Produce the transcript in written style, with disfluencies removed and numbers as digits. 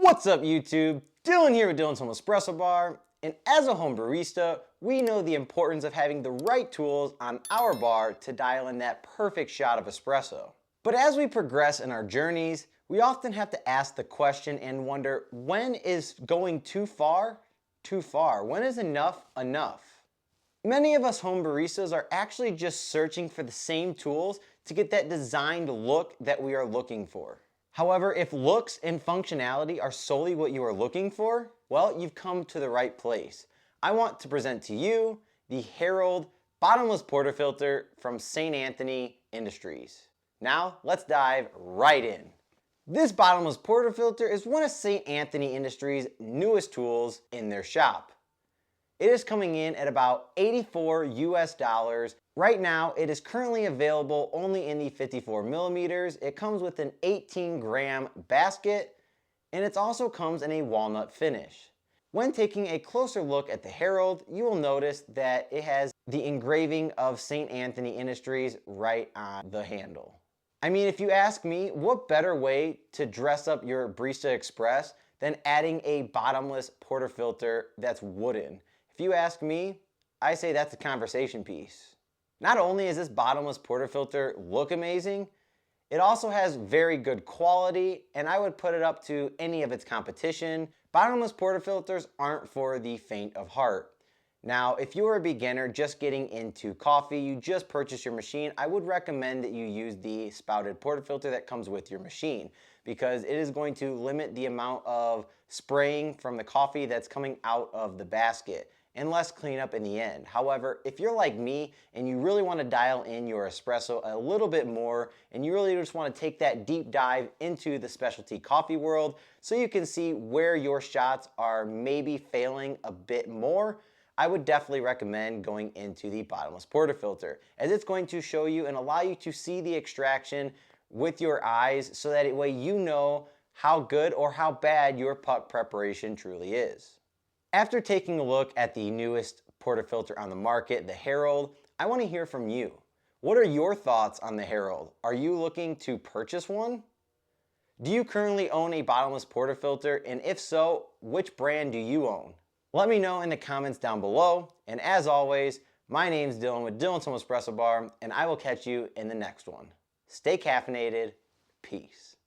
What's up YouTube? Dylan here with Dylan's Home Espresso Bar, and as a home barista, we know the importance of having the right tools on our bar to dial in that perfect shot of espresso. But as we progress in our journeys, we often have to ask the question and wonder, when is going too far too far? When is enough enough? Many of us home baristas are actually just searching for the same tools to get that designed look that we are looking for. However, if looks and functionality are solely what you are looking for, well, you've come to the right place. I want to present to you the Herald Bottomless Portafilter from St. Anthony Industries. Now, let's dive right in. This Bottomless Portafilter is one of St. Anthony Industries' newest tools in their shop. It is coming in at about $84 US. Right now, it is currently available only in the 54 millimeters. It comes with an 18-gram basket, and it also comes in a walnut finish. When taking a closer look at the Herald, you will notice that it has the engraving of St. Anthony Industries right on the handle. I mean, if you ask me, what better way to dress up your Barista Express than adding a bottomless portafilter that's wooden? If you ask me, I say that's a conversation piece. Not only does this bottomless portafilter look amazing, it also has very good quality, and I would put it up to any of its competition. Bottomless portafilters aren't for the faint of heart. Now, if you're a beginner just getting into coffee, you just purchased your machine, I would recommend that you use the spouted portafilter that comes with your machine, because it is going to limit the amount of spraying from the coffee that's coming out of the basket and less cleanup in the end. However, if you're like me and you really want to dial in your espresso a little bit more and you really just want to take that deep dive into the specialty coffee world so you can see where your shots are maybe failing a bit more, I would definitely recommend going into the bottomless portafilter, as it's going to show you and allow you to see the extraction with your eyes so that way you know how good or how bad your puck preparation truly is. After taking a look at the newest portafilter on the market, the Herald, I want to hear from you. What are your thoughts on the Herald? Are you looking to purchase one? Do you currently own a bottomless portafilter, and if so, which brand do you own? Let me know in the comments down below, and as always, my name's Dylan with Dylan's Home Espresso Bar, and I will catch you in the next one. Stay caffeinated. Peace.